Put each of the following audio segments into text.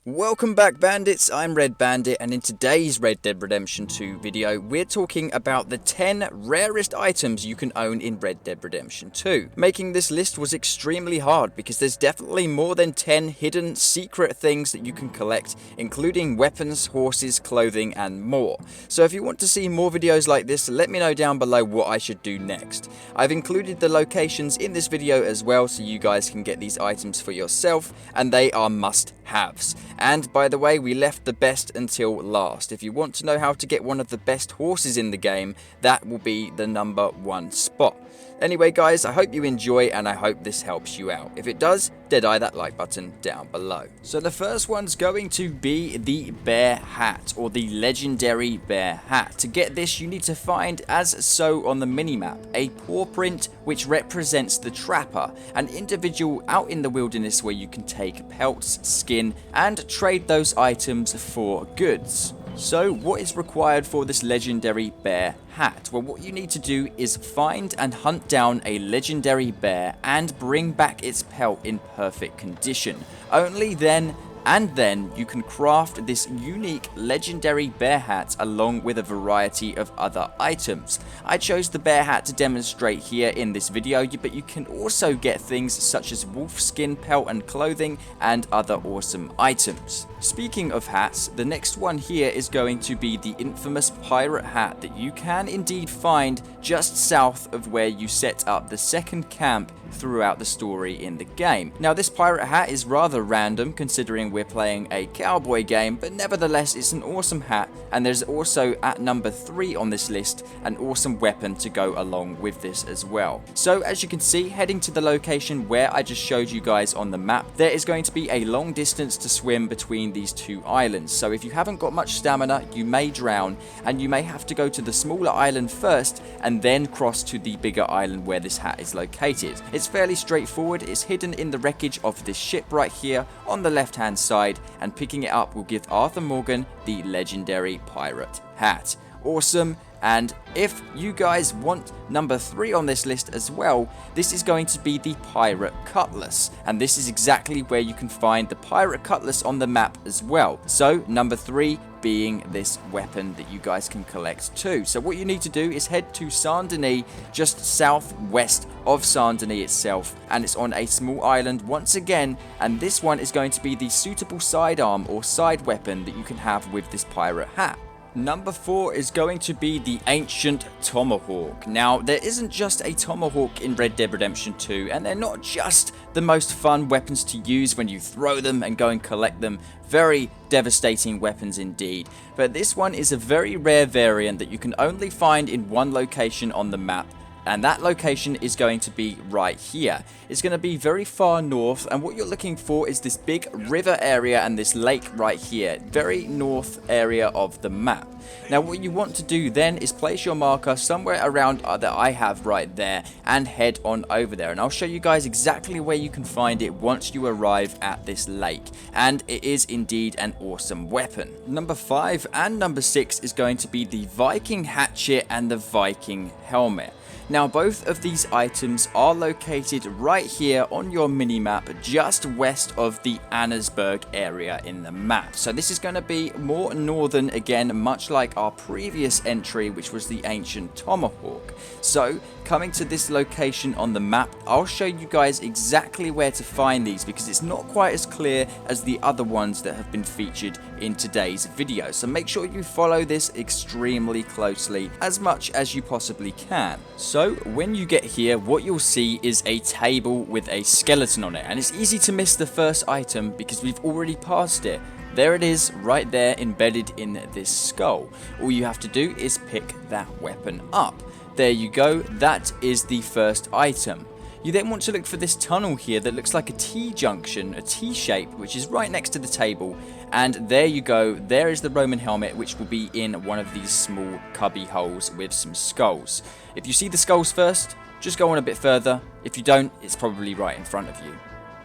Welcome back, bandits. I'm Red Bandit, and in today's Red Dead Redemption 2 video, we're talking about the 10 rarest items you can own in Red Dead Redemption 2. Making this list was extremely hard because there's definitely more than 10 hidden secret things that you can collect, including weapons, horses, clothing, and more. So if you want to see more videos like this, let me know down below what I should do next. I've included the locations in this video as well, so you guys can get these items for yourself, and they are must-haves. And by the way, we left the best until last. If you want to know how to get one of the best horses in the game, that will be the #1 spot. Anyway guys, I hope you enjoy and I hope this helps you out. If it does, deadeye that like button down below. So the first one's going to be the bear hat, or the legendary bear hat. To get this, you need to find, as so on the minimap, a paw print which represents the trapper, an individual out in the wilderness where you can take pelts, skin, and trade those items for goods. So what is required for this legendary bear hat? Well, what you need to do is find and hunt down a legendary bear and bring back its pelt in perfect condition. Only then you can craft this unique legendary bear hat along with a variety of other items. I chose the bear hat to demonstrate here in this video, but you can also get things such as wolf skin pelt and clothing and other awesome items. Speaking of hats, the next one here is going to be the infamous pirate hat that you can indeed find just south of where you set up the second camp throughout the story in the game. Now this pirate hat is rather random considering we're playing a cowboy game, but nevertheless it's an awesome hat, and there's also at number 3 on this list an awesome weapon to go along with this as well. So as you can see, heading to the location where I just showed you guys on the map, there is going to be a long distance to swim between these two islands. So if you haven't got much stamina, you may drown, and you may have to go to the smaller island first and then cross to the bigger island where this hat is located. It's fairly straightforward. It's hidden in the wreckage of this ship right here on the left hand side, and picking it up will give Arthur Morgan the legendary pirate hat. Awesome. And if you guys want number 3 on this list as well, this is going to be the pirate cutlass, and this is exactly where you can find the pirate cutlass on the map as well. So number 3 being this weapon that you guys can collect too. So what you need to do is head to Saint Denis, just southwest of Saint Denis itself, and it's on a small island once again, and this one is going to be the suitable sidearm or side weapon that you can have with this pirate hat. Number 4 is going to be the ancient Tomahawk. Now, there isn't just a Tomahawk in Red Dead Redemption 2, and they're not just the most fun weapons to use when you throw them and go and collect them. Very devastating weapons indeed. But this one is a very rare variant that you can only find in one location on the map, and that location is going to be right here. It's going to be very far north, and what you're looking for is this big river area and this lake right here, very north area of the map. Now what you want to do then is place your marker somewhere around that I have right there and head on over there, and I'll show you guys exactly where you can find it once you arrive at this lake, and it is indeed an awesome weapon. Number 5 and number 6 is going to be the Viking hatchet and the Viking helmet. Now both of these items are located right here on your minimap, just west of the Annesburg area in the map. So this is going to be more northern again, much like our previous entry, which was the ancient Tomahawk. So coming to this location on the map, I'll show you guys exactly where to find these because it's not quite as clear as the other ones that have been featured in today's video. So make sure you follow this extremely closely, as much as you possibly can. So when you get here, what you'll see is a table with a skeleton on it, and it's easy to miss the first item because we've already passed it. There it is, right there, embedded in this skull. All you have to do is pick that weapon up. There you go, that is the first item. You then want to look for this tunnel here that looks like a T-junction, a T-shape, which is right next to the table. And there you go, there is the Roman helmet, which will be in one of these small cubby holes with some skulls. If you see the skulls first, just go on a bit further. If you don't, it's probably right in front of you.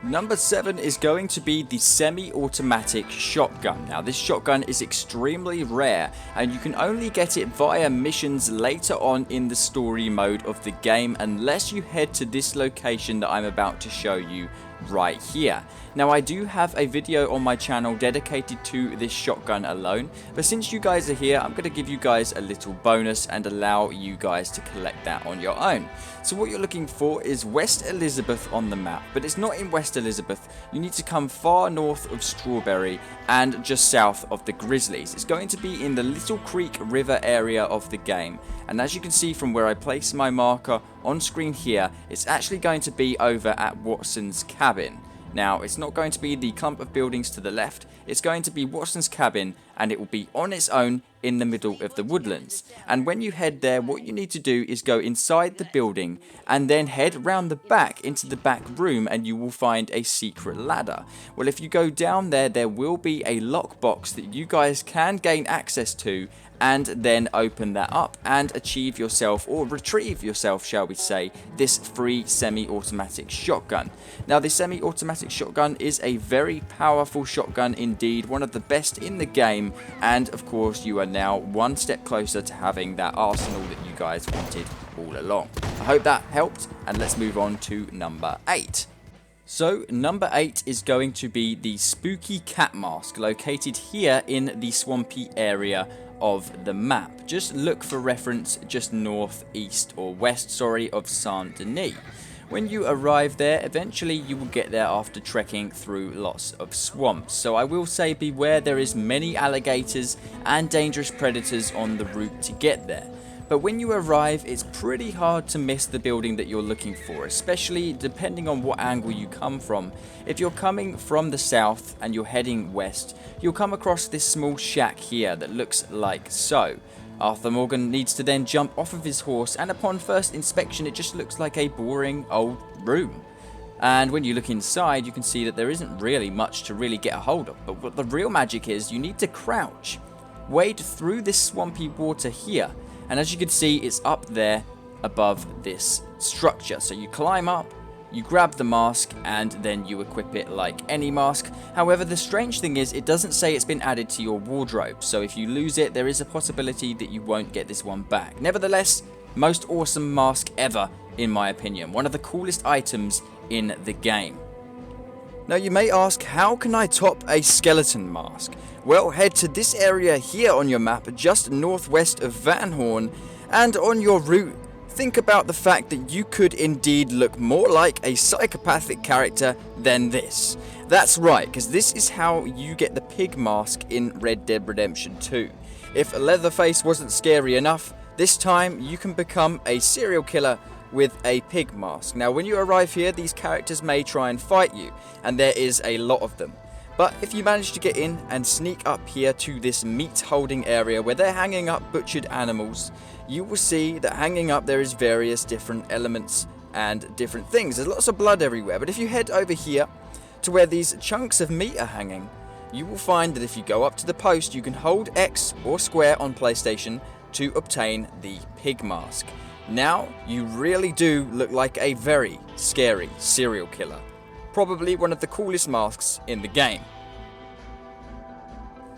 Number 7 is going to be the semi-automatic shotgun. Now this shotgun is extremely rare, and you can only get it via missions later on in the story mode of the game, unless you head to this location that I'm about to show you right here. Now I do have a video on my channel dedicated to this shotgun alone, but since you guys are here, I'm going to give you guys a little bonus and allow you guys to collect that on your own. So what you're looking for is West Elizabeth on the map, but it's not in West Elizabeth. You need to come far north of Strawberry and just south of the Grizzlies. It's going to be in the Little Creek River area of the game, and as you can see from where I place my marker on screen here, it's actually going to be over at Watson's cabin. Now, it's not going to be the clump of buildings to the left, it's going to be Watson's cabin, and it will be on its own in the middle of the woodlands. And when you head there, what you need to do is go inside the building and then head round the back into the back room, and you will find a secret ladder. Well, if you go down there, there will be a lockbox that you guys can gain access to, and then open that up and achieve yourself, or retrieve yourself, shall we say, this free semi-automatic shotgun. Now, this semi-automatic shotgun is a very powerful shotgun indeed, one of the best in the game, and of course you are now one step closer to having that arsenal that you guys wanted all along. I hope that helped, and let's move on to number 8. So, number 8 is going to be the Spooky Cat Mask, located here in the swampy area of the map. Just look for reference just north, east, or west, of Saint Denis. When you arrive there, eventually you will get there after trekking through lots of swamps. So I will say beware, there is many alligators and dangerous predators on the route to get there. But when you arrive, it's pretty hard to miss the building that you're looking for, especially depending on what angle you come from. If you're coming from the south and you're heading west, you'll come across this small shack here that looks like so. Arthur Morgan needs to then jump off of his horse, and upon first inspection it just looks like a boring old room. And when you look inside, you can see that there isn't really much to really get a hold of. But what the real magic is, you need to crouch, wade through this swampy water here, and as you can see, it's up there above this structure. So you climb up, you grab the mask, and then you equip it like any mask. However, the strange thing is, it doesn't say it's been added to your wardrobe. So if you lose it, there is a possibility that you won't get this one back. Nevertheless, most awesome mask ever, in my opinion. One of the coolest items in the game. Now you may ask, how can I top a skeleton mask? Well, head to this area here on your map, just northwest of Van Horn, and on your route, think about the fact that you could indeed look more like a psychopathic character than this. That's right, because this is how you get the pig mask in Red Dead Redemption 2. If Leatherface wasn't scary enough, this time you can become a serial killer with a pig mask. Now when you arrive here, these characters may try and fight you, and there is a lot of them. But if you manage to get in and sneak up here to this meat holding area where they're hanging up butchered animals, you will see that hanging up there is various different elements and different things. There's lots of blood everywhere, but if you head over here to where these chunks of meat are hanging, you will find that if you go up to the post, you can hold X or square on PlayStation to obtain the pig mask. Now, you really do look like a very scary serial killer. Probably one of the coolest masks in the game.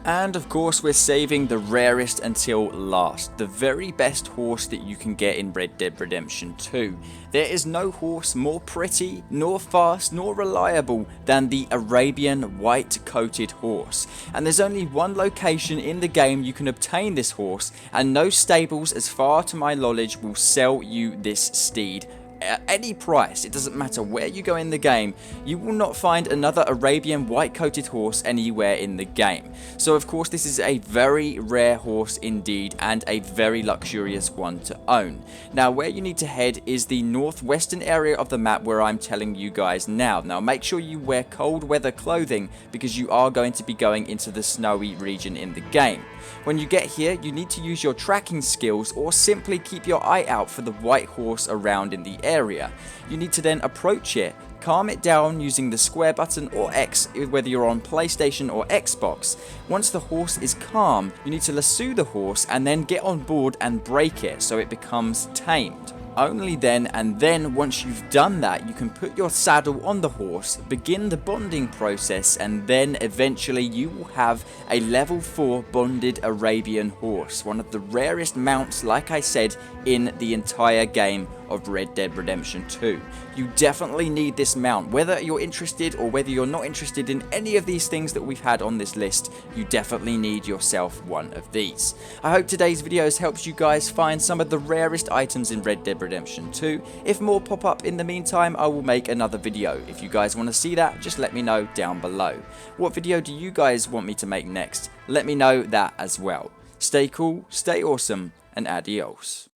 And of course, we're saving the rarest until last, the very best horse that you can get in Red Dead Redemption 2. There is no horse more pretty, nor fast, nor reliable than the Arabian white-coated horse. And there's only one location in the game you can obtain this horse, and no stables, as far to my knowledge, will sell you this steed. At any price, it doesn't matter where you go in the game, you will not find another Arabian white-coated horse anywhere in the game. So of course this is a very rare horse indeed, and a very luxurious one to own. Now where you need to head is the northwestern area of the map where I'm telling you guys now. Now make sure you wear cold weather clothing, because you are going to be going into the snowy region in the game. When you get here, you need to use your tracking skills, or simply keep your eye out for the white horse around in the area. You need to then approach it, calm it down using the square button or X, whether you're on PlayStation or Xbox. Once the horse is calm, you need to lasso the horse and then get on board and break it so it becomes tamed. Only then, and then once you've done that, you can put your saddle on the horse, begin the bonding process, and then eventually you will have a level 4 bonded Arabian horse, one of the rarest mounts, like I said, in the entire game of Red Dead Redemption 2. You definitely need this mount. Whether you're interested or whether you're not interested in any of these things that we've had on this list, you definitely need yourself one of these. I hope today's video has helped you guys find some of the rarest items in Red Dead Redemption 2. If more pop up in the meantime, I will make another video. If you guys want to see that, just let me know down below. What video do you guys want me to make next? Let me know that as well. Stay cool, stay awesome, and adios.